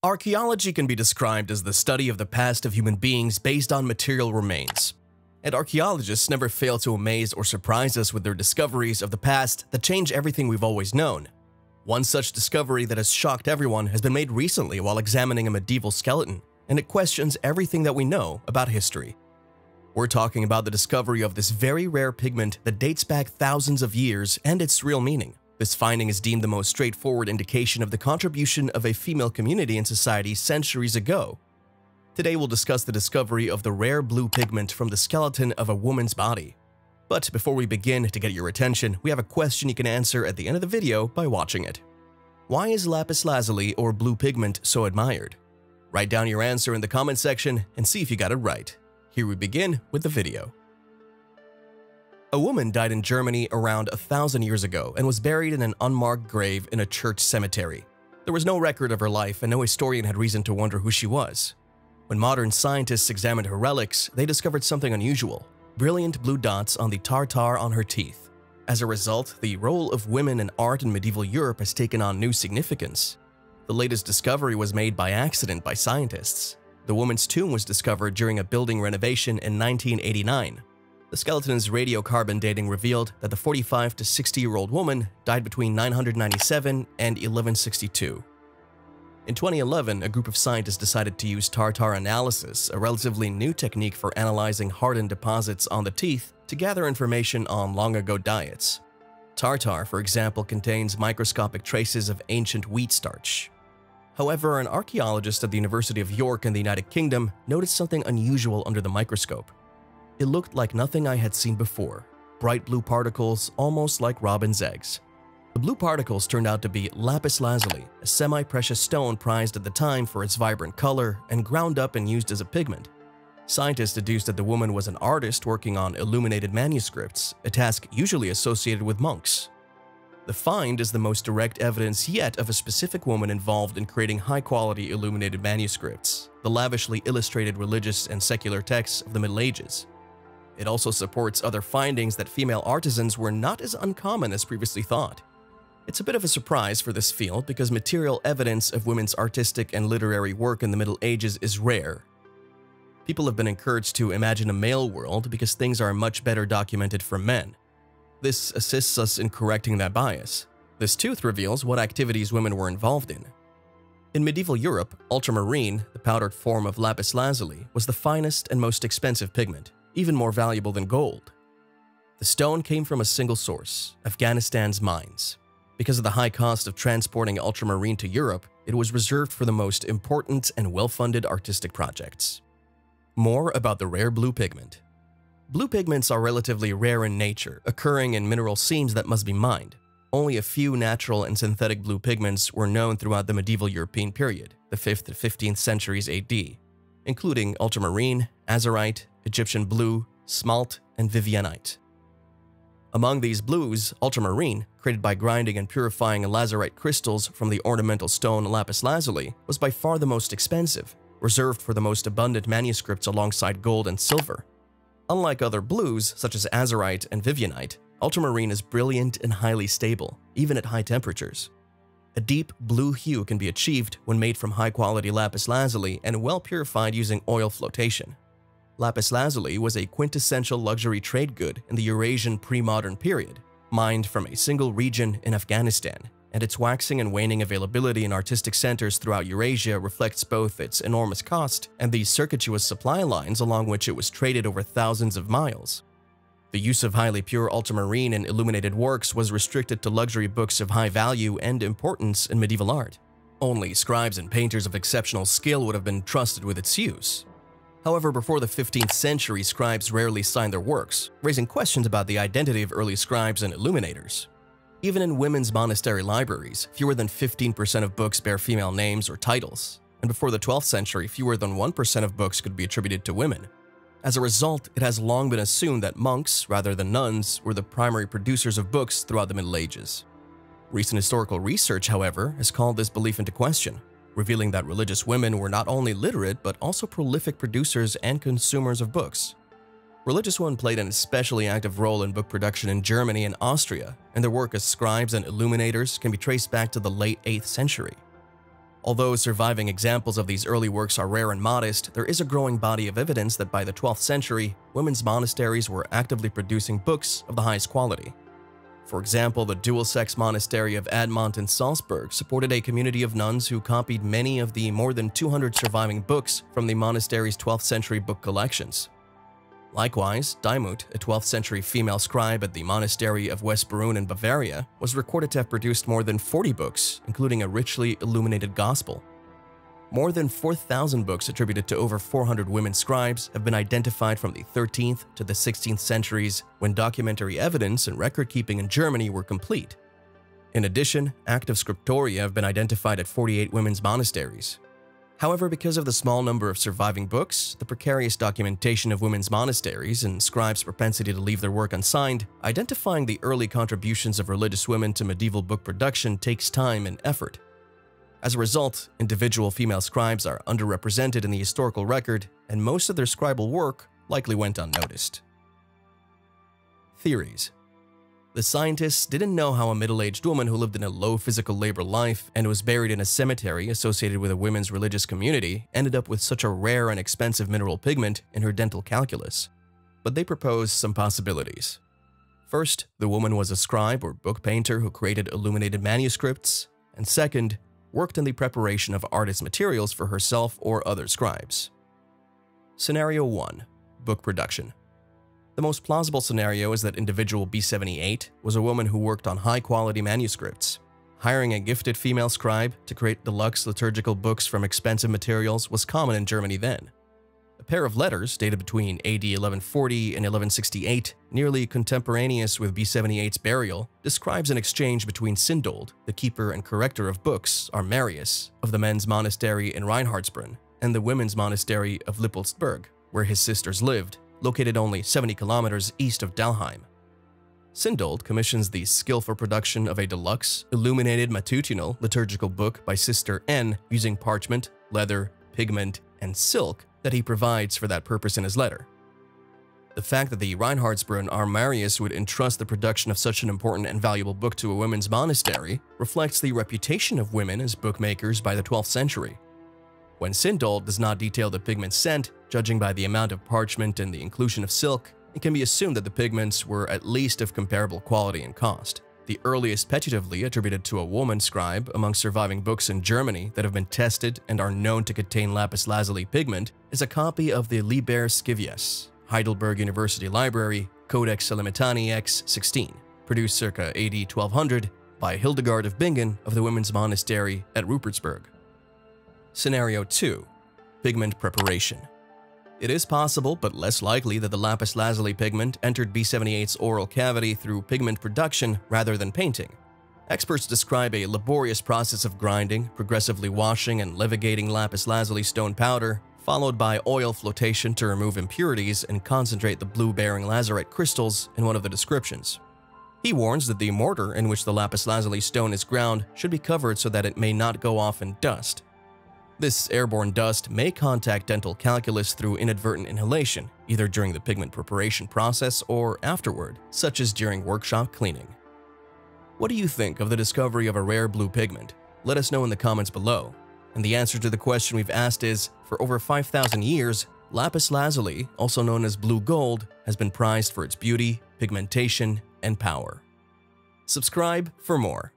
Archaeology can be described as the study of the past of human beings based on material remains. And archaeologists never fail to amaze or surprise us with their discoveries of the past that change everything we've always known. One such discovery that has shocked everyone has been made recently while examining a medieval skeleton, and it questions everything that we know about history. We're talking about the discovery of this very rare pigment that dates back thousands of years and its real meaning. This finding is deemed the most straightforward indication of the contribution of a female community in society centuries ago. Today we'll discuss the discovery of the rare blue pigment from the skeleton of a woman's body. But before we begin, to get your attention, we have a question you can answer at the end of the video by watching it. Why is lapis lazuli or blue pigment so admired? Write down your answer in the comment section and see if you got it right. Here we begin with the video. A woman died in Germany around 1,000 years ago and was buried in an unmarked grave in a church cemetery. There was no record of her life and no historian had reason to wonder who she was. When modern scientists examined her relics, they discovered something unusual: brilliant blue dots on the tartar on her teeth. As a result, the role of women in art in medieval Europe has taken on new significance. The latest discovery was made by accident by scientists. The woman's tomb was discovered during a building renovation in 1989. The skeleton's radiocarbon dating revealed that the 45 to 60-year-old woman died between 997 and 1162. In 2011, a group of scientists decided to use tartar analysis, a relatively new technique for analyzing hardened deposits on the teeth, to gather information on long-ago diets. Tartar, for example, contains microscopic traces of ancient wheat starch. However, an archaeologist at the University of York in the United Kingdom noticed something unusual under the microscope. It looked like nothing I had seen before: bright blue particles, almost like robin's eggs. The blue particles turned out to be lapis lazuli, a semi-precious stone prized at the time for its vibrant color and ground up and used as a pigment. Scientists deduced that the woman was an artist working on illuminated manuscripts, a task usually associated with monks. The find is the most direct evidence yet of a specific woman involved in creating high-quality illuminated manuscripts, the lavishly illustrated religious and secular texts of the Middle Ages. It also supports other findings that female artisans were not as uncommon as previously thought. It's a bit of a surprise for this field because material evidence of women's artistic and literary work in the Middle Ages is rare. People have been encouraged to imagine a male world because things are much better documented for men. This assists us in correcting that bias. This tooth reveals what activities women were involved in. In medieval Europe, ultramarine, the powdered form of lapis lazuli, was the finest and most expensive pigment, even more valuable than gold. The stone came from a single source: Afghanistan's mines. Because of the high cost of transporting ultramarine to Europe, it was reserved for the most important and well-funded artistic projects. More about the rare blue pigment. Blue pigments are relatively rare in nature, occurring in mineral seams that must be mined. Only a few natural and synthetic blue pigments were known throughout the medieval European period, the 5th to 15th centuries AD, including ultramarine, azurite, Egyptian blue, smalt, and vivianite. Among these blues, ultramarine, created by grinding and purifying lazurite crystals from the ornamental stone lapis lazuli, was by far the most expensive, reserved for the most abundant manuscripts alongside gold and silver. Unlike other blues, such as azurite and vivianite, ultramarine is brilliant and highly stable, even at high temperatures. A deep blue hue can be achieved when made from high-quality lapis lazuli and well purified using oil flotation. Lapis lazuli was a quintessential luxury trade good in the Eurasian pre-modern period, mined from a single region in Afghanistan, and its waxing and waning availability in artistic centers throughout Eurasia reflects both its enormous cost and the circuitous supply lines along which it was traded over thousands of miles. The use of highly pure ultramarine in illuminated works was restricted to luxury books of high value and importance in medieval art. Only scribes and painters of exceptional skill would have been trusted with its use. However, before the 15th century, scribes rarely signed their works, raising questions about the identity of early scribes and illuminators. Even in women's monastery libraries, fewer than 15% of books bear female names or titles, and before the 12th century, fewer than 1% of books could be attributed to women. As a result, it has long been assumed that monks, rather than nuns, were the primary producers of books throughout the Middle Ages. Recent historical research, however, has called this belief into question, revealing that religious women were not only literate but also prolific producers and consumers of books. Religious women played an especially active role in book production in Germany and Austria, and their work as scribes and illuminators can be traced back to the late 8th century. Although surviving examples of these early works are rare and modest, there is a growing body of evidence that by the 12th century, women's monasteries were actively producing books of the highest quality. For example, the dual-sex monastery of Admont in Salzburg supported a community of nuns who copied many of the more than 200 surviving books from the monastery's 12th century book collections. Likewise, Daimut, a 12th century female scribe at the monastery of Westbrunn in Bavaria, was recorded to have produced more than 40 books, including a richly illuminated gospel. More than 4,000 books attributed to over 400 women scribes have been identified from the 13th to the 16th centuries, when documentary evidence and record-keeping in Germany were complete. In addition, active scriptoria have been identified at 48 women's monasteries. However, because of the small number of surviving books, the precarious documentation of women's monasteries, and scribes' propensity to leave their work unsigned, identifying the early contributions of religious women to medieval book production takes time and effort. As a result, individual female scribes are underrepresented in the historical record, and most of their scribal work likely went unnoticed. Theories. The scientists didn't know how a middle-aged woman who lived in a low physical labor life and was buried in a cemetery associated with a women's religious community ended up with such a rare and expensive mineral pigment in her dental calculus. But they proposed some possibilities. First, the woman was a scribe or book painter who created illuminated manuscripts, and second, worked in the preparation of artist materials for herself or other scribes. Scenario 1. Book production. The most plausible scenario is that individual B78 was a woman who worked on high-quality manuscripts. Hiring a gifted female scribe to create deluxe liturgical books from expensive materials was common in Germany then. A pair of letters dated between AD 1140 and 1168, nearly contemporaneous with B78's burial, describes an exchange between Sindold, the keeper and corrector of books, Armarius, of the men's monastery in Reinhardsbrunn, and the women's monastery of Lippoldsberg, where his sisters lived, located only 70 kilometers east of Dalheim. Sindold commissions the skillful production of a deluxe, illuminated matutinal liturgical book by Sister N using parchment, leather, pigment, and silk that he provides for that purpose in his letter. The fact that the Reinhardsbrunn Armarius would entrust the production of such an important and valuable book to a women's monastery reflects the reputation of women as bookmakers by the 12th century. When Sindold does not detail the pigment sent, judging by the amount of parchment and the inclusion of silk, it can be assumed that the pigments were at least of comparable quality and cost. The earliest petitively attributed to a woman scribe among surviving books in Germany that have been tested and are known to contain lapis lazuli pigment is a copy of the Liber Scivias, Heidelberg University Library, Codex Alimentani X 16, produced circa AD 1200 by Hildegard of Bingen of the Women's Monastery at Rupertsberg. Scenario 2. Pigment preparation. It is possible, but less likely, that the lapis lazuli pigment entered B78's oral cavity through pigment production rather than painting. Experts describe a laborious process of grinding, progressively washing and levigating lapis lazuli stone powder, followed by oil flotation to remove impurities and concentrate the blue-bearing lazurite crystals in one of the descriptions. He warns that the mortar in which the lapis lazuli stone is ground should be covered so that it may not go off in dust. This airborne dust may contact dental calculus through inadvertent inhalation, either during the pigment preparation process or afterward, such as during workshop cleaning. What do you think of the discovery of a rare blue pigment? Let us know in the comments below. And the answer to the question we've asked is, for over 5,000 years, lapis lazuli, also known as blue gold, has been prized for its beauty, pigmentation, and power. Subscribe for more.